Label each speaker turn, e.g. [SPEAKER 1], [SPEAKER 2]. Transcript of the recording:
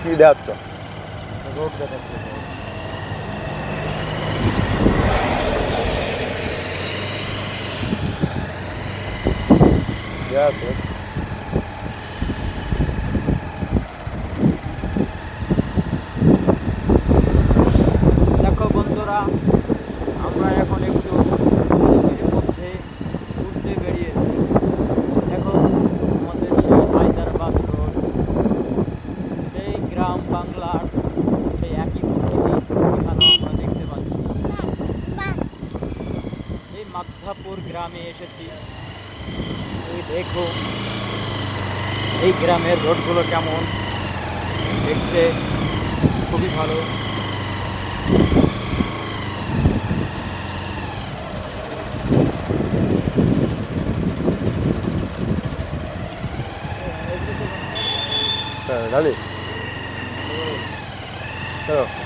[SPEAKER 1] কি দেখাচ্ছ?
[SPEAKER 2] রোড দেখাচ্ছে।
[SPEAKER 1] দেখাচ্ছ?
[SPEAKER 2] দেখো বন্ধুরা, আমরা এখন একটু বৃষ্টির মধ্যে ঘুরতে বেরিয়েছি। দেখো আমাদের সেই হায়দ্রাবাদ রোড, সেই গ্রাম বাংলার সেই একই প্রকৃতি এখানেও আমরা দেখতে পাচ্ছি। এই মাধ্যাপুর গ্রামে এসেছি। এই দেখো এই গ্রামের রোডগুলো কেমন, দেখতে খুবই ভালো।
[SPEAKER 1] Dale. Claro.